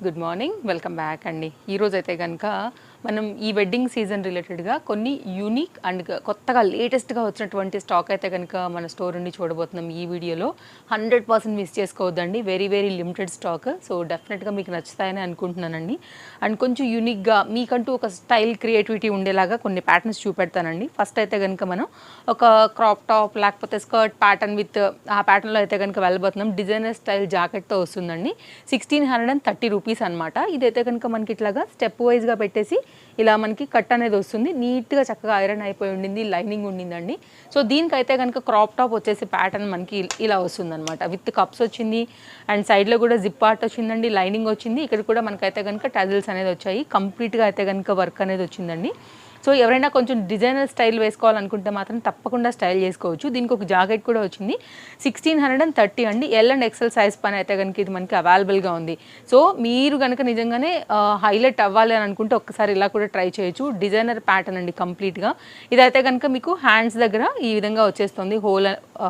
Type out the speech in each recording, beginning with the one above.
Good morning, welcome back అండి. ఈరోజు అయితే కనుక మనం ఈ వెడ్డింగ్ సీజన్ రిలేటెడ్గా కొన్ని యూనిక్ అండ్ కొత్తగా లేటెస్ట్గా వచ్చినటువంటి స్టాక్ అయితే కనుక మన స్టోర్ నుండి చూడబోతున్నాం ఈ వీడియోలో. 100% మిస్ చేసుకోవద్దండి. Very very limited stock. So డెఫినెట్గా మీకు నచ్చుతాయని అనుకుంటున్నానండి. అండ్ కొంచెం యూనిక్గా మీకంటూ ఒక స్టైల్ క్రియేటివిటీ ఉండేలాగా కొన్ని ప్యాటర్న్స్ చూపెడతానండి. ఫస్ట్ అయితే కనుక మనం ఒక క్రాప్ టాప్ లేకపోతే స్కర్ట్ ప్యాటర్న్ విత్ ఆ ప్యాటర్న్లో అయితే కనుక వెళ్ళబోతున్నాం. డిజైనర్ స్టైల్ జాకెట్తో వస్తుందండి. 1630 రూపీస్ అనమాట. ఇదైతే కనుక మనకి ఇట్లాగా స్టెప్ వైజ్గా పెట్టేసి ఇలా మనకి కట్ అనేది వస్తుంది. నీట్గా చక్కగా ఐరన్ అయిపోయి ఉండింది, లైనింగ్ ఉండిందండి. సో దీనికైతే కనుక క్రాప్ టాప్ వచ్చేసి ప్యాటర్న్ మనకి ఇలా వస్తుంది అనమాట. విత్ కప్స్ వచ్చింది అండ్ సైడ్లో కూడా జిప్ పార్ట్ వచ్చిందండి, లైనింగ్ వచ్చింది. ఇక్కడ కూడా మనకైతే కనుక టజిల్స్ అనేది వచ్చాయి. కంప్లీట్గా అయితే కనుక వర్క్ అనేది వచ్చిందండి. సో ఎవరైనా కొంచెం డిజైనర్ స్టైల్ వేసుకోవాలనుకుంటే మాత్రం తప్పకుండా స్టైల్ చేసుకోవచ్చు. దీనికి ఒక జాకెట్ కూడా వచ్చింది. 1630 అండి. ఎల్ అండ్ ఎక్సెల్ సైజ్ పైన అయితే కనుక ఇది మనకి అవైలబుల్గా ఉంది. సో మీరు కనుక నిజంగానే హైలైట్ అవ్వాలి అని అనుకుంటే ఒక్కసారి ఇలా కూడా ట్రై చేయొచ్చు. డిజైనర్ ప్యాటర్న్ అండి కంప్లీట్గా. ఇదైతే కనుక మీకు హ్యాండ్స్ దగ్గర ఈ విధంగా వచ్చేస్తుంది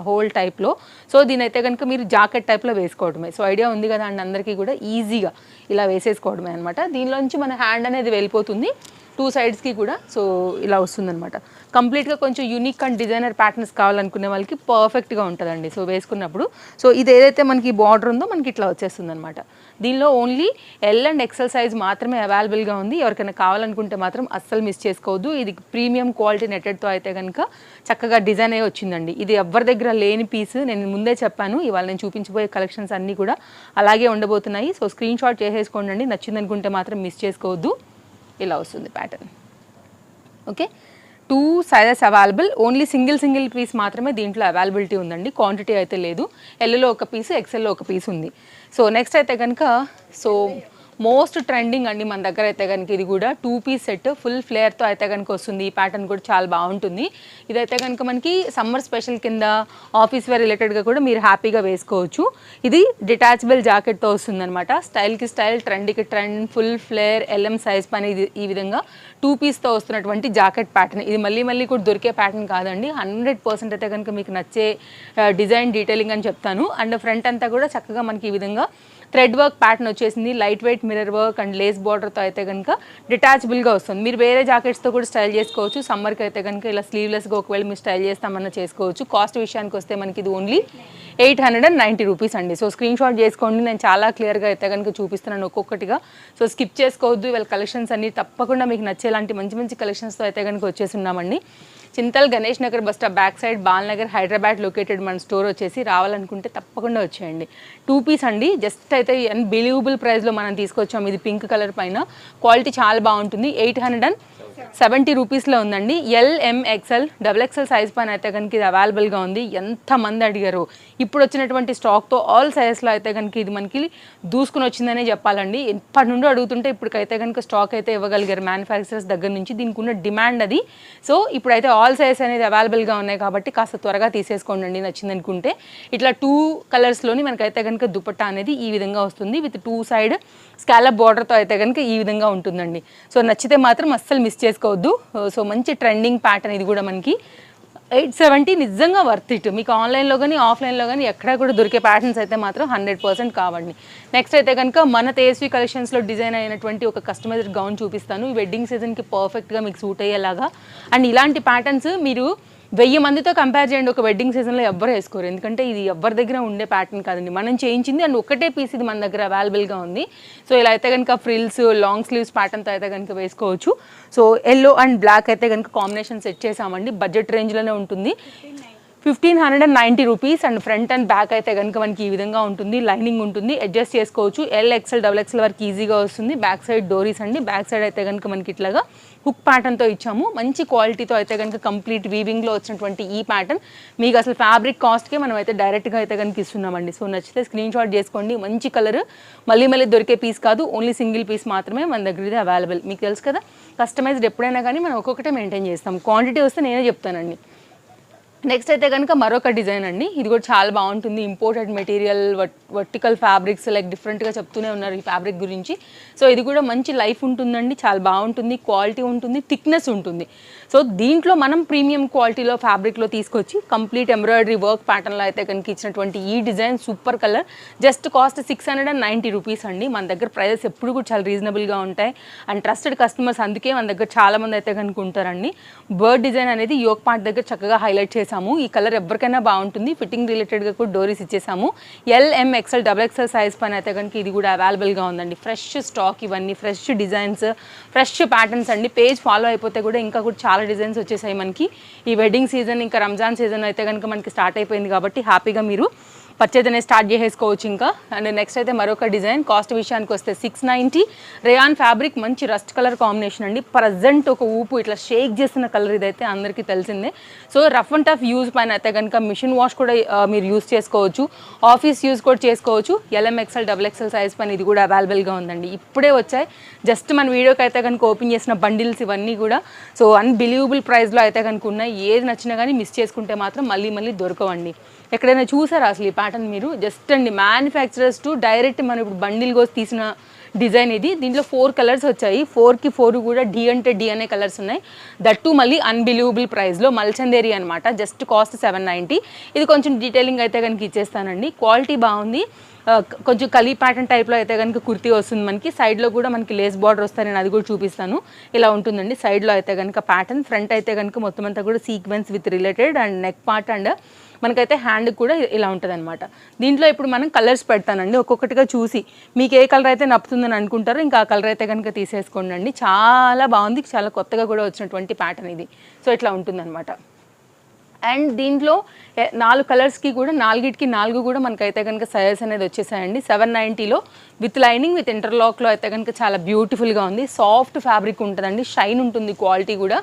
హోల్ టైప్లో. సో దీని అయితే కనుక మీరు జాకెట్ టైప్లో వేసుకోవడమే. సో ఐడియా ఉంది కదా అండి అందరికీ కూడా, ఈజీగా ఇలా వేసేసుకోవడమే అనమాట. దీనిలోంచి మన హ్యాండ్ అనేది వెళ్ళిపోతుంది టూ సైడ్స్కి కూడా. సో ఇలా వస్తుందన్నమాట. కంప్లీట్గా కొంచెం యూనిక్ అండ్ డిజైనర్ ప్యాటర్న్స్ కావాలనుకునే వాళ్ళకి పర్ఫెక్ట్గా ఉంటుందండి సో వేసుకున్నప్పుడు. సో ఇది ఏదైతే మనకి బార్డర్ ఉందో మనకి ఇట్లా వచ్చేస్తుంది అనమాట. దీనిలో only L and XL size మాత్రమే అవైలబుల్గా ఉంది. ఎవరికైనా కావాలనుకుంటే మాత్రం అస్సలు మిస్ చేసుకోవద్దు. ఇది ప్రీమియం క్వాలిటీ నెట్టెడ్తో అయితే కనుక చక్కగా డిజైన్ అయ్యి వచ్చిందండి. ఇది ఎవరి దగ్గర లేని పీస్. నేను ముందే చెప్పాను, ఇవాళ నేను చూపించబోయే కలెక్షన్స్ అన్నీ కూడా అలాగే ఉండబోతున్నాయి. సో స్క్రీన్ షాట్ చేసేసుకోండి, నచ్చిందనుకుంటే మాత్రం మిస్ చేసుకోవద్దు. ఇలా వస్తుంది pattern. Okay, 2 sizes available. Only single piece మాత్రమే దీంట్లో అవైలబిలిటీ ఉందండి. క్వాంటిటీ అయితే లేదు. ఎల్లో ఒక పీస్, ఎక్సెల్లో ఒక పీస్ ఉంది. సో నెక్స్ట్ అయితే కనుక మోస్ట్ ట్రెండింగ్ అండి మన దగ్గర అయితే కనుక ఇది కూడా 2 పీస్ సెట్ ఫుల్ ఫ్లేర్తో అయితే కనుక వస్తుంది. ఈ ప్యాటర్న్ కూడా చాలా బాగుంటుంది. ఇదైతే కనుక మనకి సమ్మర్ స్పెషల్ కింద ఆఫీస్ వేర్ రిలేటెడ్గా కూడా మీరు హ్యాపీగా వేసుకోవచ్చు. ఇది డిటాచబుల్ జాకెట్తో వస్తుంది అనమాట. స్టైల్కి స్టైల్, ట్రెండ్కి trend, full flare, L M size పని ఇది ఈ విధంగా 2 పీస్తో వస్తున్నటువంటి జాకెట్ ప్యాటర్న్. ఇది మళ్ళీ కూడా దొరికే ప్యాటర్న్ కాదండి. 100% అయితే కనుక మీకు నచ్చే డిజైన్ డీటెయిలింగ్ అని చెప్తాను. అండ్ ఫ్రంట్ అంతా కూడా చక్కగా మనకి ఈ విధంగా థ్రెడ్ వర్క్ ప్యాటర్న్ వచ్చేసింది. Light weight mirror work and lace బార్డర్తో అయితే కనుక డిటాచబుల్గా వస్తుంది. మీరు వేరే జాకెట్స్తో కూడా స్టైల్ చేసుకోవచ్చు. సమ్మర్కి అయితే కనుక ఇలా స్లీవ్లెస్గా ఒకవేళ మీరు స్టైల్ చేస్తామన్నా చేసుకోవచ్చు. కాస్ట్ విషయానికి వస్తే మనకి ఇది ఓన్లీ 890 రూపీస్ అండి. సో స్క్రీన్ షాట్ చేసుకోండి. నేను చాలా క్లియర్గా అయితే కనుక చూపిస్తున్నాను ఒక్కొక్కటిగా. సో స్కిప్ చేసుకోవద్దు. వీళ్ళ కలెక్షన్స్ అన్ని తప్పకుండా మీకు నచ్చేలాంటి మంచి కలెక్షన్స్తో అయితే కనుక వచ్చేసి ఉన్నామండి. Chintal Ganesh Nagar bus stop back side, Balanagar, Hyderabad located మన స్టోర్ వచ్చేసి. రావాలనుకుంటే తప్పకుండా వచ్చేయండి. 2 పీస్ అండి. జస్ట్ అయితే అన్బిలీవబుల్ ప్రైస్లో మనం తీసుకొచ్చాము. ఇది పింక్ కలర్ పైన. క్వాలిటీ చాలా బాగుంటుంది. 870 రూపీస్లో ఉందండి. ఎల్ఎంఎక్సెల్ డబుల్ ఎక్సెల్ సైజ్ పైన అయితే కనుక ఇది అవైలబుల్గా ఉంది. ఎంతమంది అడిగారు. ఇప్పుడు వచ్చినటువంటి స్టాక్తో ఆల్ సైజెస్లో అయితే కనుక ఇది మనకి దూసుకుని వచ్చిందనే చెప్పాలండి. ఎప్పటి నుండో అడుగుతుంటే ఇప్పటికైతే కనుక స్టాక్ అయితే ఇవ్వగలిగారు మ్యానుఫ్యాక్చరర్స్ దగ్గర నుంచి. దీనికి ఉన్న డిమాండ్ అది. సో ఇప్పుడైతే ఆల్ సైజెస్ అనేది అవైలబుల్గా ఉన్నాయి కాబట్టి కాస్త త్వరగా తీసేసుకోండి నచ్చిందనుకుంటే. ఇట్లా 2 కలర్స్లోని మనకైతే కనుక దుపట్టా అనేది ఈ విధంగా వస్తుంది. విత్ 2 సైడ్ స్కాలప్ బార్డర్తో అయితే కనుక ఈ విధంగా ఉంటుందండి. సో నచ్చితే మాత్రం అస్సలు మిస్ చేసుకోవద్దు. సో మంచి ట్రెండింగ్ ప్యాటర్న్ ఇది కూడా మనకి. 870 నిజంగా వర్త్ ఇట్. మీకు ఆన్లైన్లో కానీ ఆఫ్లైన్లో కానీ ఎక్కడా కూడా దొరికే ప్యాటర్న్స్ అయితే మాత్రం 100% కావండి. నెక్స్ట్ అయితే కనుక మన తేజస్వి కలెక్షన్స్లో డిజైన్ అయినటువంటి ఒక కస్టమైజ్డ్ గౌన్ చూపిస్తాను. ఈ వెడ్డింగ్ సీజన్కి పర్ఫెక్ట్గా మీకు సూట్ అయ్యేలాగా. అండ్ ఇలాంటి ప్యాటర్న్స్ మీరు 1000 మందితో కంపేర్ చేయండి, ఒక వెడ్డింగ్ సీజన్లో ఎవ్వరు వేసుకోరు. ఎందుకంటే ఇది ఎవరి దగ్గర ఉండే ప్యాటర్న్ కాదండి, మనం చేయించింది. అండ్ ఒకటే పీస్ ఇది మన దగ్గర అవైలబుల్గా ఉంది. సో ఇలా అయితే కనుక ఫ్రిల్స్, లాంగ్ స్లీవ్స్ ప్యాటర్న్తో అయితే కనుక వేసుకోవచ్చు. సో ఎల్లో అండ్ బ్లాక్ అయితే కనుక కాంబినేషన్ సెట్ చేసామండి. బడ్జెట్ రేంజ్లోనే ఉంటుంది. 1590 rupees. And front and back అయితే కనుక మనకి ఈ విధంగా ఉంటుంది. లైనింగ్ ఉంటుంది, అడ్జస్ట్ చేసుకోవచ్చు. ఎల్ ఎక్సెల్ డబుల్ ఎక్సెల్ వరకు ఈజీగా వస్తుంది. బ్యాక్ సైడ్ డోరీస్ అండి. బ్యాక్ సైడ్ అయితే కనుక మనకి ఇట్లాగా హుక్ ప్యాటర్న్తో ఇచ్చాము. మంచి క్వాలిటీతో అయితే కనుక కంప్లీట్ వీవింగ్లో వచ్చినటువంటి ఈ ప్యాటర్న్ మీకు అసలు ఫ్యాబ్రిక్ కాస్ట్కే మనం అయితే డైరెక్ట్గా అయితే కనుక ఇస్తున్నామండి. సో నచ్చితే స్క్రీన్ షాట్ చేసుకోండి. మంచి కలర్, మళ్ళీ దొరికే పీస్ కాదు, ఓన్లీ సింగిల్ పీస్ మాత్రమే మన దగ్గర ఇది అవైలబుల్. మీకు తెలుసు కదా, కస్టమైజ్డ్ ఎప్పుడైనా కానీ మనం ఒక్కొక్కటే మెయింటైన్ చేస్తాం. క్వాంటిటీ వస్తే నేనే చెప్తానండి. నెక్స్ట్ అయితే కనుక మరొక డిజైన్ అండి. ఇది కూడా చాలా బాగుంటుంది. Imported material, vertical fabrics like డిఫరెంట్గా చెప్తూనే ఉన్నారు ఈ ఫ్యాబ్రిక్ గురించి. సో ఇది కూడా మంచి లైఫ్ ఉంటుందండి, చాలా బాగుంటుంది, క్వాలిటీ ఉంటుంది, థిక్నెస్ ఉంటుంది. సో దీంట్లో మనం ప్రీమియం క్వాలిటీలో ఫ్యాబ్రిక్లో తీసుకొచ్చి కంప్లీట్ ఎంబ్రాయిడరీ వర్క్ ప్యాటర్న్లో అయితే కనుక ఇచ్చినటువంటి ఈ design super colour. Just cost 690 rupees అండి. మన దగ్గర ప్రైజెస్ ఎప్పుడు కూడా చాలా రీజనబుల్గా ఉంటాయి అండ్ ట్రస్టెడ్ కస్టమర్స్, అందుకే మన దగ్గర చాలామంది అయితే కనుక ఉంటారండి. బర్డ్ డిజైన్ అనేది యోక్ పార్ట్ దగ్గర చక్కగా హైలైట్ చేసాము. ఈ కలర్ ఎవరికైనా బాగుంటుంది. ఫిట్టింగ్ రిలేటెడ్గా కూడా డోరీస్ ఇచ్చేసాము. LM XL XXL సైజ్ పైన అయితే కనుక ఇది కూడా అవైలబుల్గా ఉందండి. ఫ్రెష్ స్టాక్, ఇవన్నీ ఫ్రెష్ డిజైన్స్, ఫ్రెష్ ప్యాటర్న్స్ అండి. పేజ్ ఫాలో అయిపోతే కూడా ఇంకా కూడా చాలా డిజైన్స్ వచ్చేసాయి మనకి. ఈ వెడ్డింగ్ సీజన్ ఇంకా రంజాన్ సీజన్ అయితే కనుక మనకి స్టార్ట్ అయిపోయింది కాబట్టి హ్యాపీగా మీరు పర్చేజ్ అనేది స్టార్ట్ చేసేసుకోవచ్చు ఇంకా. అండ్ నెక్స్ట్ అయితే మరొక డిజైన్. కాస్ట్ విషయానికి వస్తే 690. రేయాన్ ఫ్యాబ్రిక్, మంచి రస్ట్ కలర్ కాంబినేషన్ అండి. ప్రజెంట్ ఒక ఊపు ఇట్లా షేక్ చేసిన కలర్ ఇదైతే అందరికీ తెలిసిందే. So rough and tough use పైన అయితే కనుక మిషన్ వాష్ కూడా మీరు యూజ్ చేసుకోవచ్చు, ఆఫీస్ యూజ్ కూడా చేసుకోవచ్చు. LM XL XXL సైజ్ పైన ఇది కూడా అవైలబుల్గా ఉందండి. ఇప్పుడే వచ్చాయి, జస్ట్ మన వీడియోకి అయితే కనుక ఓపెన్ చేసిన బండిల్స్ ఇవన్నీ కూడా. సో అన్బిలీవబుల్ ప్రైస్లో అయితే కనుక ఉన్నాయి. ఏది నచ్చినా కానీ మిస్ చేసుకుంటే మాత్రం మళ్ళీ దొరకవండి. ఎక్కడైనా చూసారా అసలు ఈ ప్యాటర్న్ మీరు? జస్ట్ అండి మ్యానుఫ్యాక్చరర్స్ టు డైరెక్ట్ మనం ఇప్పుడు బండిల్ కోసి తీసిన డిజైన్ ఇది. దీంట్లో 4 కలర్స్ వచ్చాయి. 4కి 4 కూడా డి అంటే డి అనే కలర్స్ ఉన్నాయి. దట్టు మళ్ళీ అన్బిలీవబుల్ ప్రైస్లో మల్చందేరి అనమాట. Just cost 790. ఇది కొంచెం డీటెయిలింగ్ అయితే కనుక ఇచ్చేస్తానండి. క్వాలిటీ బాగుంది. కొంచెం కలీ ప్యాటర్న్ టైప్లో అయితే కనుక కుర్తీ వస్తుంది మనకి. సైడ్లో కూడా మనకి లేస్ బార్డర్ వస్తాయి, నేను అది కూడా చూపిస్తాను. ఇలా ఉంటుందండి సైడ్లో అయితే కనుక ప్యాటర్న్. ఫ్రంట్ అయితే కనుక మొత్తం అంతా కూడా sequence with related and neck part and మనకైతే హ్యాండ్ కూడా ఇలా ఉంటుంది అనమాట. దీంట్లో ఇప్పుడు మనం కలర్స్ పెడతానండి, ఒక్కొక్కటిగా చూసి మీకు ఏ కలర్ అయితే నప్పుతుందని అనుకుంటారో ఇంకా ఆ కలర్ అయితే కనుక తీసేసుకోండి అండి. చాలా బాగుంది, చాలా కొత్తగా కూడా వచ్చినటువంటి ప్యాటర్న్ ఇది. సో ఇట్లా ఉంటుందన్నమాట. అండ్ దీంట్లో 4 కలర్స్కి కూడా 4కి 4 కూడా మనకైతే కనుక సైజెస్ అనేది వచ్చేసాయండి. 790లో విత్ లైనింగ్ విత్ ఇంటర్లాక్లో అయితే కనుక చాలా బ్యూటిఫుల్గా ఉంది. సాఫ్ట్ ఫ్యాబ్రిక్ ఉంటుందండి, షైన్ ఉంటుంది, క్వాలిటీ కూడా.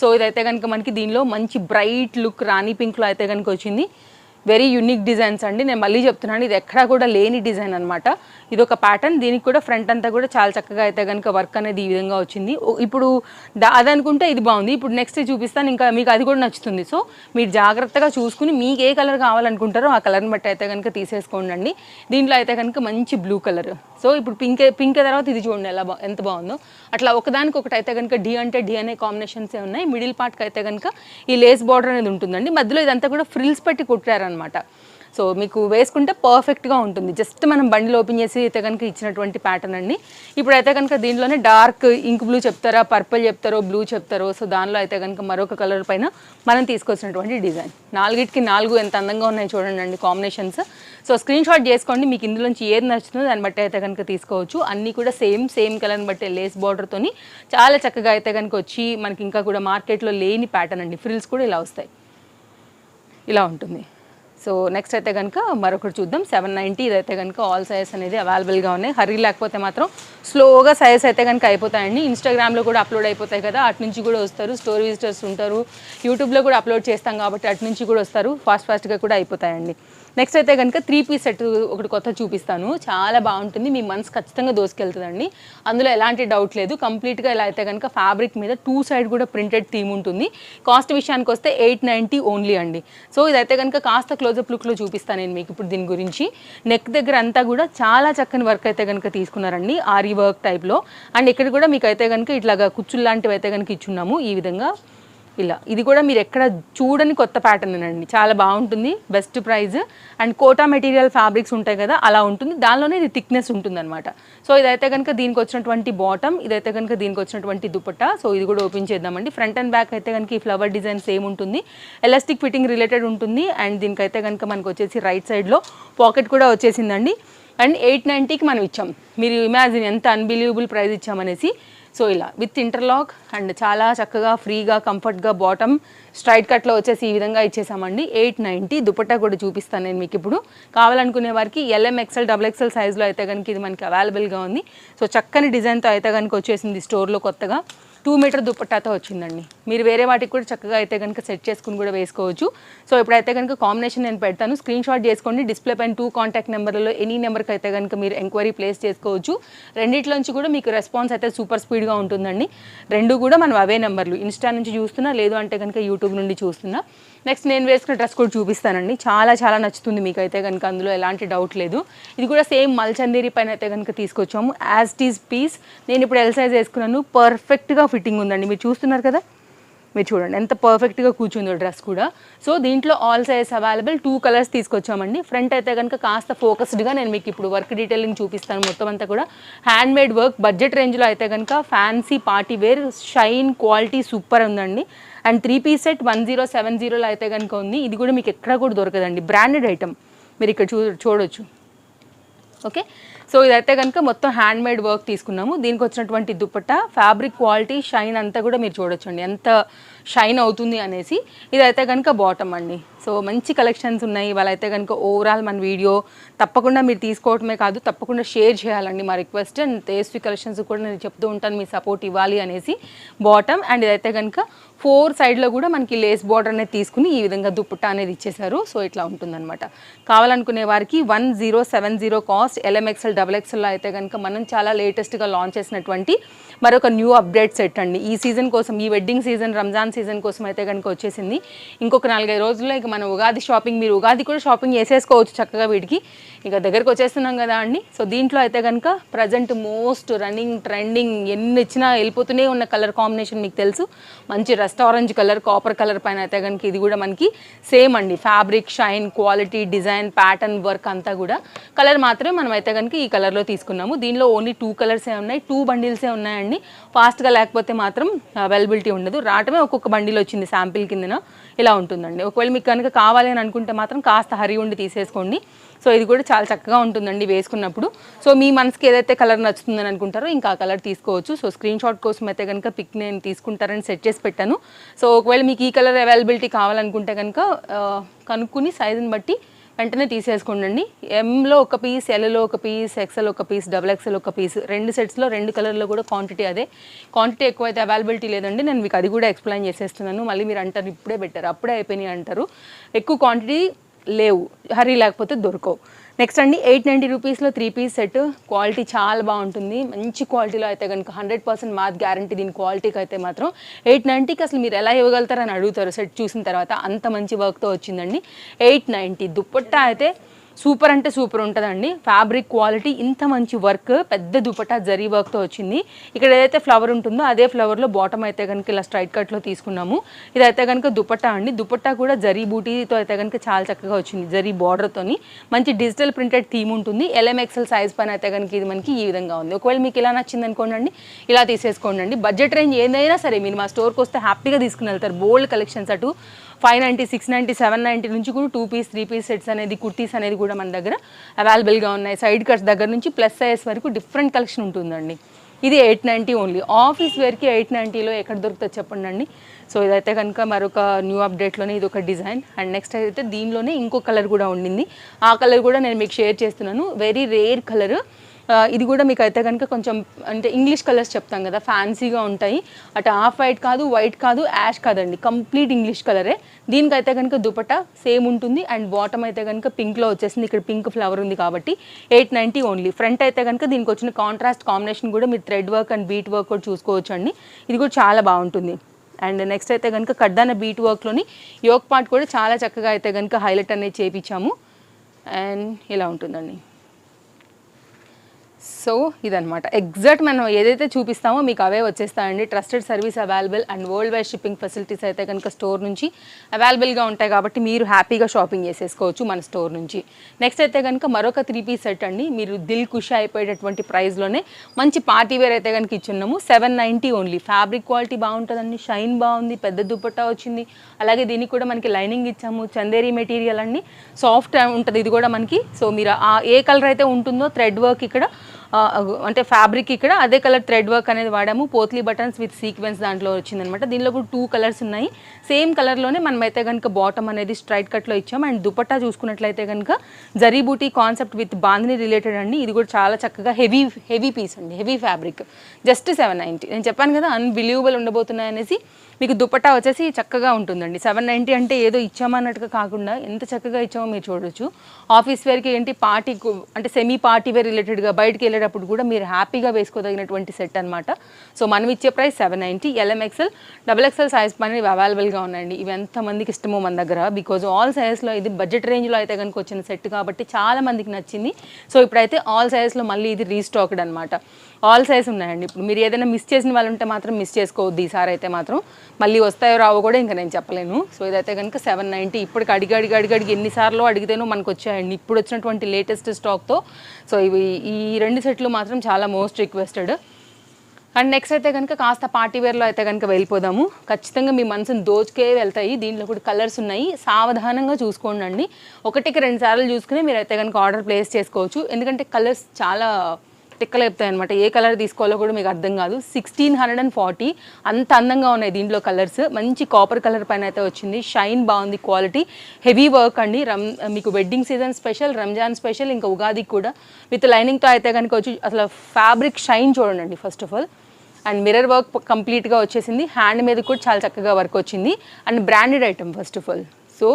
సో ఇదైతే కనుక మనకి దీనిలో మంచి బ్రైట్ లుక్ రాణి పింక్లో అయితే కనుక వచ్చింది. వెరీ యూనిక్ డిజైన్స్ అండి. నేను మళ్ళీ చెప్తున్నాను, ఇది ఎక్కడా కూడా లేని డిజైన్ అనమాట. ఇది ఒక ప్యాటర్న్. దీనికి కూడా ఫ్రంట్ అంతా కూడా చాలా చక్కగా అయితే కనుక వర్క్ అనేది ఈ విధంగా వచ్చింది. ఇప్పుడు అది అనుకుంటే ఇది బాగుంది. ఇప్పుడు నెక్స్ట్ చూపిస్తాను, ఇంకా మీకు అది కూడా నచ్చుతుంది. సో మీరు జాగ్రత్తగా చూసుకుని మీకు ఏ కలర్ కావాలనుకుంటారో ఆ కలర్ని బట్టి అయితే కనుక తీసేసుకోండి అండి. దీంట్లో అయితే కనుక మంచి బ్లూ కలర్. సో ఇప్పుడు పింక్ తర్వాత ఇది చూడండి ఎంత బాగుందో. అట్లా ఒకదానికి ఒకటి అయితే కనుక డి అంటే డి అనే కాంబినేషన్సే ఉన్నాయి. మిడిల్ పార్ట్కి అయితే కనుక ఈ లేస్ బార్డర్ అనేది ఉంటుందండి. మధ్యలో ఇదంతా కూడా ఫ్రిల్స్ పెట్టి కుట్టారనమాట. సో మీకు వేసుకుంటే పర్ఫెక్ట్గా ఉంటుంది. జస్ట్ మనం బండిల్ ఓపెన్ చేసి అయితే కనుక ఇచ్చినటువంటి ప్యాటర్న్ అండి. ఇప్పుడైతే కనుక దీంట్లోనే డార్క్ ఇంక్ బ్లూ చెప్తారా, పర్పుల్ చెప్తారో, బ్లూ చెప్తారో. సో దానిలో అయితే కనుక మరొక కలర్ పైన మనం తీసుకొచ్చినటువంటి డిజైన్. 4కి 4 ఎంత అందంగా ఉన్నాయి చూడండి అండి కాంబినేషన్స్. సో స్క్రీన్ షాట్ చేసుకోండి, మీకు ఇందులోంచి ఏది నచ్చుతుందో దాన్ని బట్టి అయితే కనుక తీసుకోవచ్చు. అన్నీ కూడా సేమ్ కలర్ని బట్టి లేస్ బార్డర్తోని చాలా చక్కగా అయితే కనుక వచ్చి మనకి ఇంకా కూడా మార్కెట్లో లేని ప్యాటర్న్ అండి. ఫ్రిల్స్ కూడా ఇలా వస్తాయి, ఇలా ఉంటుంది. సో నెక్స్ట్ అయితే కనుక మరొకటి చూద్దాం. 790. ఇదైతే కనుక ఆల్ సైజెస్ అనేది అవైలబుల్గా ఉన్నాయి. హరీ లేకపోతే మాత్రం స్లోగా సైజెస్ అయితే కనుక అయిపోతాయండి. ఇన్స్టాగ్రామ్లో కూడా అప్లోడ్ అయిపోతాయి కదా, అటు నుంచి కూడా వస్తారు. స్టోరీ విజిటర్స్ ఉంటారు, యూట్యూబ్లో కూడా అప్లోడ్ చేస్తాం కాబట్టి అటు నుంచి కూడా వస్తారు. ఫాస్ట్గా కూడా అయిపోతాయండి. నెక్స్ట్ అయితే కనుక 3 పీస్ సెట్ ఒకటి కొత్త చూపిస్తాను. చాలా బాగుంటుంది, మీ మనసు ఖచ్చితంగా దోసుకెళ్తుందండి, అందులో ఎలాంటి డౌట్ లేదు. కంప్లీట్గా ఇలా అయితే కనుక ఫ్యాబ్రిక్ మీద 2 సైడ్ కూడా ప్రింటెడ్ థీమ్ ఉంటుంది. కాస్ట్ విషయానికి వస్తే 890 ఓన్లీ అండి. సో ఇదైతే కనుక కాస్త క్లోజప్ లుక్లో చూపిస్తాను నేను మీకు ఇప్పుడు దీని గురించి. నెక్ దగ్గర అంతా కూడా చాలా చక్కని వర్క్ అయితే కనుక తీసుకున్నారండి, ఆరీ వర్క్ టైప్లో. అండ్ ఇక్కడ కూడా మీకు అయితే కనుక ఇట్లాగా కుచ్చులు లాంటివి అయితే కనుక ఇచ్చున్నాము ఈ విధంగా. ఇలా ఇది కూడా మీరు ఎక్కడ చూడని కొత్త ప్యాటర్న్ అండి, చాలా బాగుంటుంది, best price. And Kota material fabrics ఉంటాయి కదా అలా ఉంటుంది, దానిలోనే ఇది థిక్నెస్ ఉంటుంది అనమాట. సో ఇదైతే కనుక దీనికి వచ్చినటువంటి బాటమ్, ఇదైతే కనుక దీనికి వచ్చినటువంటి దుపట్టా. సో ఇది కూడా ఓపెన్ చేద్దామండి. ఫ్రంట్ అండ్ బ్యాక్ అయితే కనుక ఈ ఫ్లవర్ డిజైన్ సేమ్ ఉంటుంది, ఎలాస్టిక్ ఫిట్టింగ్ రిలేటెడ్ ఉంటుంది. అండ్ దీనికైతే కనుక మనకు వచ్చేసి రైట్ సైడ్లో పాకెట్ కూడా వచ్చేసిందండి. అండ్ 890కి మనం ఇచ్చాం. మీరు ఇమాజిన్ ఎంత అన్బిలీవబుల్ ప్రైస్ ఇచ్చామనేసి. సో ఇలా విత్ ఇంటర్లాక్ అండ్ చాలా చక్కగా ఫ్రీగా కంఫర్ట్గా బాటమ్ స్ట్రైట్ కట్లో వచ్చేసి ఈ విధంగా ఇచ్చేసామండి. 890. దుపట్టా కూడా చూపిస్తాను నేను మీకు ఇప్పుడు. కావాలనుకునే వారికి LM XL XXL సైజులో అయితే కనుక ఇది మనకి అవైలబుల్గా ఉంది. సో చక్కని డిజైన్తో అయితే కనుక వచ్చేసింది స్టోర్లో కొత్తగా. 2 మీటర్ దుపట్టాతో వచ్చిందండి. మీరు వేరే వాటికి కూడా చక్కగా అయితే కనుక సెట్ చేసుకుని కూడా వేసుకోవచ్చు. సో ఇప్పుడైతే కనుక కాంబినేషన్ నేను పెడతాను, స్క్రీన్ షాట్ చేసుకోండి. డిస్ప్లే పైన 2 కాంటాక్ట్ నెంబర్లలో ఎనీ నెంబర్కి అయితే కనుక మీరు ఎంక్వైరీ ప్లేస్ చేసుకోవచ్చు. రెండిట్లోంచి కూడా మీకు రెస్పాన్స్ అయితే సూపర్ స్పీడ్గా ఉంటుందండి. రెండు కూడా మనం అవే నెంబర్లు, ఇన్స్టా నుంచి చూస్తున్నా, లేదు అంటే కనుక యూట్యూబ్ నుండి చూస్తున్నా. నెక్స్ట్ నేను వేసుకున్న డ్రెస్ కూడా చూపిస్తానండి. చాలా చాలా నచ్చుతుంది మీకు అయితే కనుక, అందులో ఎలాంటి డౌట్ లేదు. ఇది కూడా సేమ్ మల్చందేరి పైన అయితే కనుక తీసుకొచ్చాము. As it is piece. నేను ఇప్పుడు ఎల్ సైజ్ వేసుకున్నాను, పర్ఫెక్ట్గా ఫిట్టింగ్ ఉందండి. మీరు చూస్తున్నారు కదా, మీరు చూడండి ఎంత పర్ఫెక్ట్గా కూర్చుందో డ్రెస్ కూడా. సో దీంట్లో ఆల్ సైజ్ అవైలబుల్. 2 కలర్స్ తీసుకొచ్చామండి. ఫ్రంట్ అయితే కనుక కాస్త ఫోకస్డ్గా నేను మీకు ఇప్పుడు వర్క్ డీటెయిలింగ్ చూపిస్తాను. మొత్తం అంతా కూడా హ్యాండ్ మేడ్ వర్క్, బడ్జెట్ రేంజ్లో అయితే కనుక fancy party wear, shine quality super ఉందండి. అండ్ 3 పీస్ సెట్ 1070లో అయితే కనుక ఉంది. ఇది కూడా మీకు ఎక్కడ కూడా దొరకదండి, బ్రాండెడ్ ఐటమ్. మీరు ఇక్కడ చూడొచ్చు. ఓకే, సో ఇదైతే కనుక మొత్తం హ్యాండ్ మేడ్ వర్క్ తీసుకున్నాము. దీనికి వచ్చినటువంటి దుపట్టా ఫ్యాబ్రిక్ క్వాలిటీ, షైన్ అంతా కూడా మీరు చూడొచ్చండి ఎంత షైన్ అవుతుంది అనేసి. ఇదైతే కనుక బాటమ్ అండి. సో మంచి కలెక్షన్స్ ఉన్నాయి. వాళ్ళైతే కనుక ఓవరాల్ మన వీడియో తప్పకుండా మీరు తీసుకోవటమే కాదు, తప్పకుండా షేర్ చేయాలండి మా రిక్వెస్ట్. అండ్ టేస్టీ కలెక్షన్స్ కూడా నేను చెప్తూ ఉంటాను, మీ సపోర్ట్ ఇవ్వాలి అనేసి. బాటమ్ అండ్ ఇదైతే కనుక 4 సైడ్లో కూడా మనకి లేస్ బార్డర్ అనేది తీసుకుని ఈ విధంగా దుపట్టా అనేది ఇచ్చేసారు. సో ఇట్లా ఉంటుందన్నమాట. కావాలనుకునే వారికి 1070 కాస్ట్. LMXL XXL అయితే కనుక మనం చాలా లేటెస్ట్గా లాంచ్ చేసినటువంటి మరొక న్యూ అప్డేట్ సెట్ అండి. ఈ సీజన్ కోసం, ఈ వెడ్డింగ్ సీజన్, రంజాన్ సీజన్ కోసం అయితే కనుక వచ్చేసింది. ఇంకొక 4-5 రోజుల్లో ఇక మన ఉగాది షాపింగ్, మీరు ఉగాది కూడా షాపింగ్ చేసేసుకోవచ్చు చక్కగా వీటికి. ఇక దగ్గరకు వచ్చేస్తున్నాం కదా అండి. సో దీంట్లో అయితే కనుక ప్రజెంట్ మోస్ట్ రన్నింగ్, ట్రెండింగ్, ఎన్ని ఇచ్చినా వెళ్ళిపోతూనే ఉన్న కలర్ కాంబినేషన్ మీకు తెలుసు. మంచి rust orange colour, copper colour పైన అయితే కనుక ఇది కూడా మనకి సేమ్ అండి. Fabric, shine, quality, design, pattern work అంతా కూడా. కలర్ మాత్రమే మనం అయితే కనుక ఈ కలర్లో తీసుకున్నాము. దీనిలో ఓన్లీ 2 కలర్సే ఉన్నాయి, 2 బండిల్సే ఉన్నాయండి. ఫాస్ట్గా లేకపోతే మాత్రం అవైలబిలిటీ ఉండదు. రావటమే ఒక్కొక్క బండిల్ వచ్చింది శాంపిల్ కిందన, ఇలా ఉంటుందండి. ఒకవేళ మీకు కనుక కావాలి అని అనుకుంటే మాత్రం కాస్త హరి ఉండి తీసేసుకోండి. సో ఇది కూడా చాలా చక్కగా ఉంటుందండి వేసుకున్నప్పుడు. సో మీ మనసుకి ఏదైతే కలర్ నచ్చుతుందని అనుకుంటారో ఇంకా ఆ కలర్ తీసుకోవచ్చు. సో స్క్రీన్ షాట్ కోసం అయితే కనుక పిక్ నేను తీసుకుంటారని సెట్ చేసి పెట్టాను. సో ఒకవేళ మీకు ఈ కలర్ అవైలబిలిటీ కావాలనుకుంటే కనుక కనుక్కుని సైజుని బట్టి వెంటనే తీసేసుకోండి. ఎంలో ఒక పీస్, ఎల్లో ఒక పీస్, ఎక్సెల్ ఒక పీస్, XXL ఒక పీస్, 2 సెట్స్లో 2 కలర్లో కూడా క్వాంటిటీ అదే. క్వాంటిటీ ఎక్కువైతే అవైలబిలిటీ లేదండి, నేను మీకు అది కూడా ఎక్స్ప్లెయిన్ చేసేస్తున్నాను. మళ్ళీ మీరు అంటారు ఇప్పుడే బెటర్, అప్పుడే అయిపోయినాయి అంటారు. ఎక్కువ క్వాంటిటీ లేవు, హరీ లేకపోతే దొరకవు. నెక్స్ట్ అండి 890 రూపీస్లో 3 పీస్ సెట్. క్వాలిటీ చాలా బాగుంటుంది, మంచి క్వాలిటీలో అయితే కనుక 100% మాత్ గ్యారంటీ దీని క్వాలిటీకి అయితే మాత్రం. 890కి అసలు మీరు ఎలా ఇవ్వగలుగుతారని అడుగుతారు సెట్ చూసిన తర్వాత, అంత మంచి వర్క్తో వచ్చిందండి. 890 దుపట్టా అయితే సూపర్ అంటే సూపర్ ఉంటుందండి. ఫ్యాబ్రిక్ క్వాలిటీ, ఇంత మంచి వర్క్, పెద్ద దుపట్టా జరీ వర్క్తో వచ్చింది. ఇక్కడ ఏదైతే ఫ్లవర్ ఉంటుందో అదే ఫ్లవర్లో బాటమ్ అయితే కనుక ఇలా స్ట్రైట్ కట్లో తీసుకున్నాము. ఇదైతే కనుక దుపట్టా అండి. దుపట్టా కూడా జరీ బూటీతో అయితే కనుక చాలా చక్కగా వచ్చింది, జరీ బార్డర్తోని. మంచి డిజిటల్ ప్రింటెడ్ థీమ్ ఉంటుంది. LMXL సైజ్ పైన అయితే కనుక ఇది మనకి ఈ విధంగా ఉంది. ఒకవేళ మీకు ఇలా నచ్చింది అనుకోండి, ఇలా తీసేసుకోండి. బడ్జెట్ రేంజ్ ఏదైనా సరే మీరు మా స్టోర్కి వస్తే హ్యాపీగా తీసుకుని వెళ్తారు. బోల్డ్ కలెక్షన్స్, అటు 590, 690, 790 నుంచి కూడా 2 పీస్ 3 పీస్ సెట్స్ అనేది, కుర్తీస్ అనేది కూడా మన దగ్గర అవైలబుల్గా ఉన్నాయి. సైడ్ కట్స్ దగ్గర నుంచి ప్లస్ సైజ్ వరకు డిఫరెంట్ కలెక్షన్ ఉంటుందండి. ఇది 890 ఓన్లీ. ఆఫీస్ వేర్కి 890లో ఎక్కడ దొరుకుతుంది చెప్పండి అండి. సో ఇదైతే కనుక మరొక న్యూ అప్డేట్లోనే ఇది ఒక డిజైన్. అండ్ నెక్స్ట్ అయితే దీనిలోనే ఇంకో కలర్ కూడా ఉండింది. ఆ కలర్ కూడా నేను మీకు షేర్ చేస్తున్నాను. Very rare colour. ఇది కూడా మీకు అయితే కనుక కొంచెం అంటే ఇంగ్లీష్ కలర్స్ చెప్తాం కదా, ఫ్యాన్సీగా ఉంటాయి. అటు ఆఫ్ వైట్ కాదు, వైట్ కాదు, యాష్ కాదండి, కంప్లీట్ ఇంగ్లీష్ కలరే. దీనికైతే కనుక దుపట్టా సేమ్ ఉంటుంది. అండ్ బాటమ్ అయితే కనుక పింక్లో వచ్చేసింది. ఇక్కడ పింక్ ఫ్లవర్ ఉంది కాబట్టి 890 ఓన్లీ. ఫ్రంట్ అయితే కనుక దీనికి వచ్చిన కాంట్రాస్ట్ కాంబినేషన్ కూడా మీరు thread work and bead work కూడా చూసుకోవచ్చు అండి. ఇది కూడా చాలా బాగుంటుంది. అండ్ నెక్స్ట్ అయితే కనుక కడ్డాన బీట్ వర్క్లోని యోక్ పార్ట్ కూడా చాలా చక్కగా అయితే కనుక హైలైట్ అనేది చేయించాము. అండ్ ఇలా ఉంటుందండి. సో ఇదనమాట ఎగ్జాక్ట్ మనం ఏదైతే చూపిస్తామో మీకు అవే వచ్చేస్తాయండి. Trusted service available and world wide shipping facilities అయితే కనుక స్టోర్ నుంచి అవైలబుల్గా ఉంటాయి కాబట్టి మీరు హ్యాపీగా షాపింగ్ చేసేసుకోవచ్చు మన స్టోర్ నుంచి. నెక్స్ట్ అయితే కనుక మరొక 3 పీస్ సెట్ అండి. మీరు దిల్ ఖుషి అయిపోయేటటువంటి ప్రైస్లోనే మంచి పార్టీ వేర్ అయితే కనుక ఇచ్చున్నాము. 790 ఓన్లీ. ఫ్యాబ్రిక్ క్వాలిటీ బాగుంటుందండి, షైన్ బాగుంది, పెద్ద దుపట్టా వచ్చింది. అలాగే దీనికి కూడా మనకి లైనింగ్ ఇచ్చాము, చందేరి మెటీరియల్ అండి, సాఫ్ట్ ఉంటుంది ఇది కూడా మనకి. సో మీరు ఏ కలర్ అయితే ఉంటుందో థ్రెడ్ వర్క్ ఇక్కడ అంటే ఫ్యాబ్రిక్ ఇక్కడ అదే కలర్ థ్రెడ్ వర్క్ అనేది వాడాము. పోత్లీ బటన్స్ విత్ సీక్వెన్స్ దాంట్లో వచ్చిందనమాట. దీనిలో కూడా 2 కలర్స్ ఉన్నాయి. సేమ్ కలర్లోనే మనమైతే కనుక బాటమ్ అనేది స్ట్రైట్ కట్లో ఇచ్చాం. అండ్ దుపట్టా చూసుకున్నట్లయితే కనుక జరీ బూటీ కాన్సెప్ట్ విత్ బాందిని రిలేటెడ్ అండి. ఇది కూడా చాలా చక్కగా హెవీ పీస్ అండి, హెవీ ఫ్యాబ్రిక్. జస్ట్ 790. నేను చెప్పాను కదా అన్బిలీవబుల్ ఉండబోతున్నాయి అనేసి. మీకు దుపట్టా వచ్చేసి చక్కగా ఉంటుందండి. 790 అంటే ఏదో ఇచ్చామన్నట్టుగా కాకుండా ఎంత చక్కగా ఇచ్చామో మీరు చూడొచ్చు. ఆఫీస్ వేర్కి ఏంటి పార్టీ అంటే సెమీ పార్టీ వేర్ రిలేటెడ్గా బయటకు వెళ్ళేటప్పుడు కూడా మీరు హ్యాపీగా వేసుకోదగినటువంటి సెట్ అనమాట. సో మనం ఇచ్చే ప్రైస్ 790. LMXL XXL సైజ్ పని అవైలబుల్గా ఉన్నాయండి. ఇవి ఎంతమందికి ఇష్టమో మన దగ్గర, బికాజ్ ఆల్ సైజెస్లో ఇది బడ్జెట్ రేంజ్లో అయితే కనుక వచ్చిన సెట్ కాబట్టి చాలా మందికి నచ్చింది. సో ఇప్పుడైతే ఆల్ సైజెస్లో మళ్ళీ ఇది రీస్టాక్డ్ అనమాట. ఆల్ సైజ్ ఉన్నాయండి. ఇప్పుడు మీరు ఏదైనా మిస్ చేసిన వాళ్ళు ఉంటే మాత్రం మిస్ చేసుకోవద్దు. ఈసారి అయితే మాత్రం మళ్ళీ వస్తాయో రావో కూడా ఇంకా నేను చెప్పలేను. సో ఇదైతే కనుక 790. ఇప్పటికి అడిగి ఎన్నిసార్లు అడిగితేనో మనకు వచ్చాయండి ఇప్పుడు వచ్చినటువంటి లేటెస్ట్ స్టాక్తో. సో ఇవి ఈ 2 సెట్లు మాత్రం చాలా మోస్ట్ రిక్వెస్టెడ్. అండ్ నెక్స్ట్ అయితే కనుక కాస్త పార్టీవేర్లో అయితే కనుక వెళ్ళిపోదాము. ఖచ్చితంగా మీ మనసును దోచుకే వెళ్తాయి. దీంట్లో కూడా కలర్స్ ఉన్నాయి, సావధానంగా చూసుకోండి. 1-2 సార్లు చూసుకుని మీరు అయితే కనుక ఆర్డర్ ప్లేస్ చేసుకోవచ్చు. ఎందుకంటే కలర్స్ చాలా తిక్కలేపుతాయి అనమాట. ఏ కలర్ తీసుకోవాలో కూడా మీకు అర్థం కాదు. 1640 అంత అందంగా ఉన్నాయి దీంట్లో కలర్స్. మంచి కాపర్ కలర్ పైన అయితే వచ్చింది. షైన్ బాగుంది, క్వాలిటీ హెవీ వర్క్ అండి. మీకు wedding season special, Ramzan special, ఇంకా ఉగాదికి కూడా విత్ లైనింగ్తో అయితే కనుక వచ్చి అసలు ఫ్యాబ్రిక్ షైన్ చూడండి first of all. And mirror work కంప్లీట్గా వచ్చేసింది. హ్యాండ్ మీద కూడా చాలా చక్కగా వర్క్ వచ్చింది. And branded item first of all. So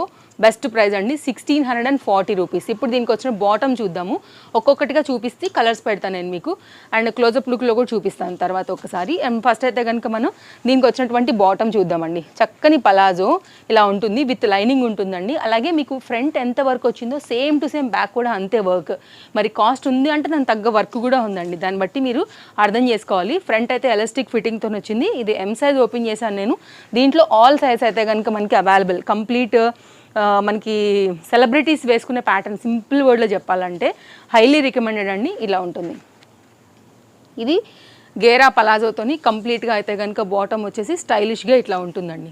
best price అండి, 1640 రూపీస్. ఇప్పుడు దీనికి వచ్చిన బాటమ్ చూద్దాము. ఒక్కొక్కటిగా చూపిస్తే కలర్స్ పెడతాను నేను మీకు. అండ్ క్లోజప్ లుక్లో కూడా చూపిస్తాను తర్వాత ఒకసారి. అండ్ ఫస్ట్ అయితే కనుక మనం దీనికి వచ్చినటువంటి బాటమ్ చూద్దామండి. చక్కని పలాజో ఇలా ఉంటుంది, విత్ లైనింగ్ ఉంటుందండి. అలాగే మీకు ఫ్రంట్ ఎంత వర్క్ వచ్చిందో సేమ్ టు సేమ్ బ్యాక్ కూడా అంతే వర్క్. మరి కాస్ట్ ఉంది అంటే దాని తగ్గ వర్క్ కూడా ఉందండి. దాన్ని బట్టి మీరు అర్థం చేసుకోవాలి. ఫ్రంట్ అయితే ఎలాస్టిక్ ఫిట్టింగ్తో వచ్చింది. ఇది M సైజ్ ఓపెన్ చేశాను నేను. దీంట్లో ఆల్ సైజ్ అయితే కనుక మనకి అవైలబుల్. కంప్లీట్ మనకి సెలబ్రిటీస్ వేసుకునే ప్యాటర్న్, సింపుల్ వర్డ్లో చెప్పాలంటే హైలీ రికమెండెడ్ అండి. ఇలా ఉంటుంది. ఇది గేరా పలాజోతోని కంప్లీట్గా అయితే కనుక బాటమ్ వచ్చేసి స్టైలిష్గా ఇట్లా ఉంటుందండి.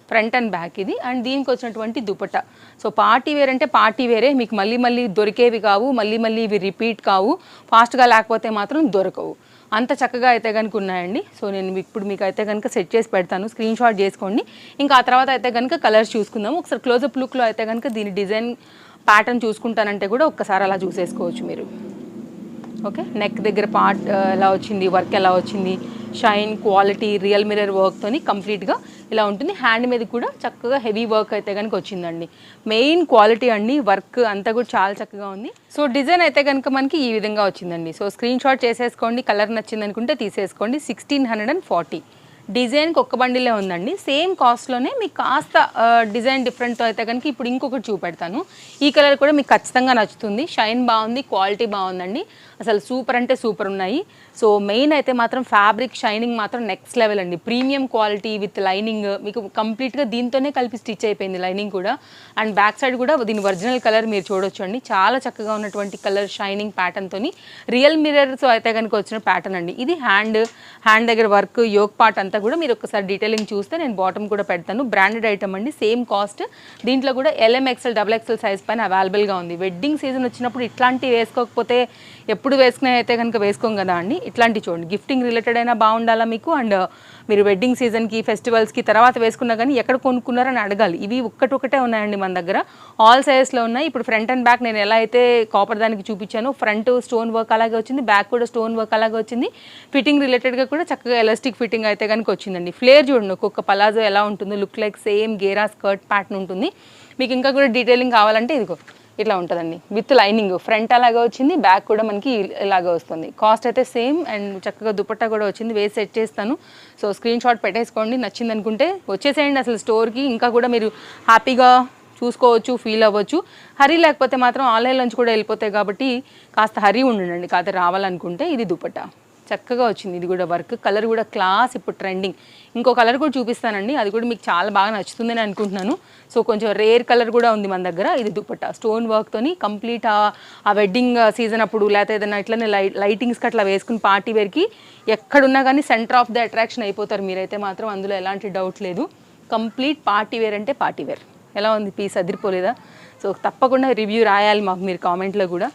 ఫ్రంట్ అండ్ బ్యాక్ ఇది. అండ్ దీనికి వచ్చినటువంటి దుపట్టా. సో పార్టీ వేర్ అంటే పార్టీ వేరే, మీకు మళ్ళీ దొరికేవి కావు, మళ్ళీ ఇవి రిపీట్ కావు. ఫాస్ట్గా లేకపోతే మాత్రం దొరకవు. అంత చక్కగా అయితే కనుక ఉన్నాయండి. సో నేను ఇప్పుడు మీకు అయితే కనుక సెట్ చేసి పెడతాను, స్క్రీన్ షాట్ చేసుకోండి. ఇంకా ఆ తర్వాత అయితే కనుక కలర్స్ చూసుకుందాము. ఒకసారి క్లోజప్ లుక్లో అయితే కనుక దీని డిజైన్ ప్యాటర్న్ చూసుకుంటానంటే కూడా ఒక్కసారి అలా చూసేసుకోవచ్చు మీరు. ఓకే, నెక్ దగ్గర పార్ట్ ఎలా వచ్చింది, వర్క్ ఎలా వచ్చింది, షైన్, క్వాలిటీ, రియల్ మిర్రర్ వర్క్తోని కంప్లీట్గా ఇలా ఉంటుంది. హ్యాండ్ మీద కూడా చక్కగా హెవీ వర్క్ అయితే కనుక వచ్చిందండి. మెయిన్ క్వాలిటీ అండి, వర్క్ అంతా కూడా చాలా చక్కగా ఉంది. సో డిజైన్ అయితే కనుక మనకి ఈ విధంగా వచ్చిందండి. సో స్క్రీన్ షాట్ చేసేసుకోండి, కలర్ నచ్చింది అనుకుంటే తీసేసుకోండి. 1640. డిజైన్కి ఒక్క బండిలే ఉందండి. సేమ్ కాస్ట్లోనే మీకు కాస్త డిజైన్ డిఫరెంట్తో అయితే కనుక ఇప్పుడు ఇంకొకటి చూపెడతాను. ఈ కలర్ కూడా మీకు ఖచ్చితంగా నచ్చుతుంది. షైన్ బాగుంది, క్వాలిటీ బాగుందండి. అసలు సూపర్ అంటే సూపర్ ఉన్నాయి. సో మెయిన్ అయితే మాత్రం ఫ్యాబ్రిక్ షైనింగ్ మాత్రం నెక్స్ట్ లెవెల్ అండి. ప్రీమియం క్వాలిటీ విత్ లైనింగ్ మీకు కంప్లీట్గా దీంతోనే కలిపి స్టిచ్ అయిపోయింది లైనింగ్ కూడా. అండ్ బ్యాక్ సైడ్ కూడా దీని ఒరిజినల్ కలర్ మీరు చూడొచ్చు అండి. చాలా చక్కగా ఉన్నటువంటి కలర్ షైనింగ్ ప్యాటర్న్తోని రియల్ మిర్రర్స్ అయితే కనుక వచ్చిన ప్యాటర్న్ అండి. ఇది హ్యాండ్ దగ్గర వర్క్, యోక్ పార్ట్ అంతా కూడా మీరు ఒకసారి డీటెయిలింగ్ చూస్తే నేను బాటమ్ కూడా పెడతాను. బ్రాండెడ్ ఐటమ్ అండి, సేమ్ కాస్ట్. దీంట్లో కూడా LMXL XXL సైజ్ పైన అవైలబుల్గా ఉంది. వెడ్డింగ్ సీజన్ వచ్చినప్పుడు ఇట్లాంటివి వేసుకోకపోతే ఎప్పుడు వేసుకునే అయితే కనుక వేసుకోం కదా అండి. ఇట్లాంటివి చూడండి, గిఫ్టింగ్ రిలేటెడ్ అయినా బాగుండాలా మీకు. అండ్ మీరు వెడ్డింగ్ సీజన్కి, ఫెస్టివల్స్కి తర్వాత వేసుకున్నా కానీ ఎక్కడ కొనుక్కున్నారని అడగాలి. ఇవి ఒక్కటే ఉన్నాయండి మన దగ్గర. ఆల్ సైజెస్లో ఉన్నాయి. ఇప్పుడు ఫ్రంట్ అండ్ బ్యాక్ నేను ఎలా అయితే కాపర్ దానికి చూపించాను, ఫ్రంట్ స్టోన్ వర్క్ అలాగే వచ్చింది, బ్యాక్ కూడా స్టోన్ వర్క్ అలాగే వచ్చింది. ఫిట్టింగ్ రిలేటెడ్గా కూడా చక్కగా ఎలాస్టిక్ ఫిట్టింగ్ అయితే కనుక వచ్చిందండి. ఫ్లేర్ చూడండి, ఒక్కొక్క పలాజో ఎలా ఉంటుందో, లుక్ లైక్ సేమ్ గేరా స్కర్ట్ ప్యాటర్న్ ఉంటుంది. మీకు ఇంకా కూడా డీటెయిలింగ్ కావాలంటే ఇదిగో ఇట్లా ఉంటుందండి. విత్ లైనింగ్ ఫ్రంట్ అలాగే వచ్చింది, బ్యాక్ కూడా మనకి ఇలాగే వస్తుంది. కాస్ట్ అయితే సేమ్. అండ్ చక్కగా దుపట్టా కూడా వచ్చింది, వేసి సెట్ చేస్తాను. సో స్క్రీన్ షాట్ పెట్టేసుకోండి, నచ్చింది అనుకుంటే వచ్చేసేయండి అసలు స్టోర్కి. ఇంకా కూడా మీరు హ్యాపీగా చూసుకోవచ్చు, ఫీల్ అవ్వచ్చు. హరీ లేకపోతే మాత్రం ఆన్లైన్ నుంచి కూడా వెళ్ళిపోతాయి కాబట్టి కాస్త హరీ ఉండండి. కాకపోతే రావాలనుకుంటే ఇది దుపట్టా చక్కగా వచ్చింది. ఇది కూడా వర్క్, కలర్ కూడా క్లాస్, ఇప్పుడు ట్రెండింగ్. ఇంకో కలర్ కూడా చూపిస్తానండి, అది కూడా మీకు చాలా బాగా నచ్చుతుందని అనుకుంటున్నాను. సో కొంచెం రేర్ కలర్ కూడా ఉంది మన దగ్గర. ఇది దుపట్టా స్టోన్ వర్క్తోని కంప్లీట్ ఆ వెడ్డింగ్ సీజన్ అప్పుడు లేకపోతే ఏదైనా ఇట్లనే లైటింగ్స్కి అట్లా వేసుకుని పార్టీ వేర్కి ఎక్కడున్నా కానీ సెంటర్ ఆఫ్ ద అట్రాక్షన్ అయిపోతారు మీరైతే మాత్రం, అందులో ఎలాంటి డౌట్ లేదు. కంప్లీట్ పార్టీ వేర్ అంటే పార్టీ వేర్. ఎలా ఉంది పీస్, అదిరిపోలేదా? సో తప్పకుండా రివ్యూ రాయాలి మాకు మీరు కామెంట్లో కూడా.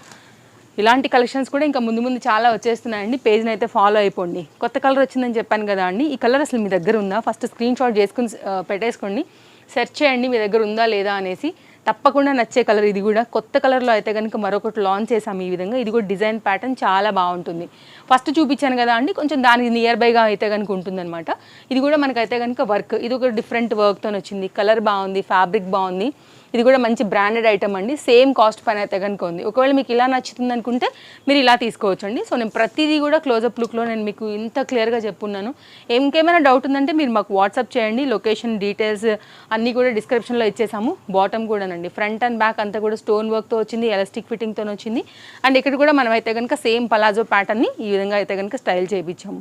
ఇలాంటి కలెక్షన్స్ కూడా ఇంకా ముందు ముందు చాలా వచ్చేస్తున్నాయండి. పేజ్ని అయితే ఫాలో అయిపోండి. కొత్త కలర్ వచ్చిందని చెప్పాను కదా అండి, ఈ కలర్ అసలు మీ దగ్గర ఉందా ఫస్ట్ స్క్రీన్ షాట్ చేసుకుని పెట్టేసుకోండి, సెర్చ్ చేయండి మీ దగ్గర ఉందా లేదా అనేసి. తప్పకుండా నచ్చే కలర్ ఇది కూడా. కొత్త కలర్లో అయితే కనుక మరొకటి లాంచ్ చేసాము ఈ విధంగా. ఇది కూడా డిజైన్ ప్యాటర్న్ చాలా బాగుంటుంది. ఫస్ట్ చూపించాను కదా అండి, కొంచెం దానికి నియర్ బైగా అయితే కనుక ఉంటుందన్నమాట. ఇది కూడా మనకైతే కనుక వర్క్, ఇది ఒక డిఫరెంట్ వర్క్తో వచ్చింది. కలర్ బాగుంది, ఫ్యాబ్రిక్ బాగుంది. ఇది కూడా మంచి బ్రాండెడ్ ఐటమ్ అండి. సేమ్ కాస్ట్ పైన అయితే కనుక ఉంది. ఒకవేళ మీకు ఇలా నచ్చుతుంది అనుకుంటే మీరు ఇలా తీసుకోవచ్చు అండి. సో నేను ప్రతిదీ కూడా క్లోజప్ లుక్లో నేను మీకు ఇంత క్లియర్గా చెప్పున్నాను. ఇంకేమైనా డౌట్ ఉందంటే మీరు మాకు వాట్సాప్ చేయండి. లొకేషన్ డీటెయిల్స్ అన్నీ కూడా డిస్క్రిప్షన్లో ఇచ్చేసాము. బాటమ్ కూడానండి, ఫ్రంట్ అండ్ బ్యాక్ అంతా కూడా స్టోన్ వర్క్తో వచ్చింది, ఎలాస్టిక్ ఫిట్టింగ్తో వచ్చింది. అండ్ ఇక్కడ కూడా మనం అయితే కనుక సేమ్ పలాజో ప్యాటర్న్ని ఈ విధంగా అయితే కనుక స్టైల్ చేయించాము.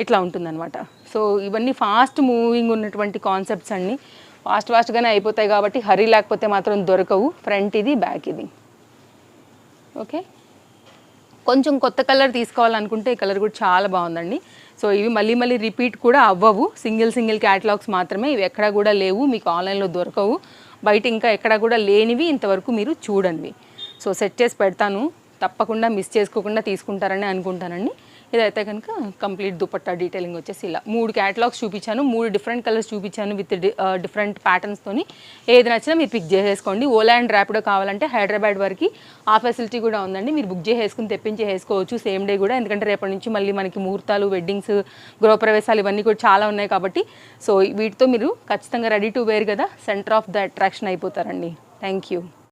ఇట్లా ఉంటుందన్నమాట. సో ఇవన్నీ ఫాస్ట్ మూవింగ్ ఉన్నటువంటి కాన్సెప్ట్స్ అండి. ఫాస్ట్గానే అయిపోతాయి కాబట్టి హరీ లేకపోతే మాత్రం దొరకవు. ఫ్రంట్ ఇది, బ్యాక్ ఇది. ఓకే, కొంచెం కొత్త కలర్ తీసుకోవాలనుకుంటే ఈ కలర్ కూడా చాలా బాగుందండి. సో ఇవి మళ్ళీ రిపీట్ కూడా అవ్వవు, సింగిల్ క్యాటలాగ్స్ మాత్రమే ఇవి. ఎక్కడా కూడా లేవు, మీకు ఆన్లైన్లో దొరకవు. బయట ఇంకా ఎక్కడా కూడా లేనివి ఇంతవరకు మీరు చూడండి. సో సెట్ చేసి పెడతాను, తప్పకుండా మిస్ చేసుకోకుండా తీసుకుంటారని అనుకుంటానండి. ఇదైతే కనుక కంప్లీట్ దుపట్టా డీటెయిలింగ్ వచ్చేసి ఇలా 3 క్యాటలాగ్స్ చూపించాను, 3 డిఫరెంట్ కలర్స్ చూపించాను విత్ డిఫరెంట్ ప్యాటర్న్స్తోని. ఏది నచ్చినా మీరు పిక్ చేసేసుకోండి. ఓలా అండ్ ర్యాపిడో కావాలంటే హైదరాబాద్ వరకు ఆ ఫెసిలిటీ కూడా ఉందండి. మీరు బుక్ చేసేసుకుని తెప్పించి వేసుకోవచ్చు సేమ్ డే కూడా. ఎందుకంటే రేపటి నుంచి మళ్ళీ మనకి ముహూర్తాలు, వెడ్డింగ్స్, గృహప్రవేశాలు ఇవన్నీ కూడా చాలా ఉన్నాయి కాబట్టి సో వీటితో మీరు ఖచ్చితంగా రెడీ టు వేర్ కదా, సెంటర్ ఆఫ్ ద అట్రాక్షన్ అయిపోతారండి. Thank you.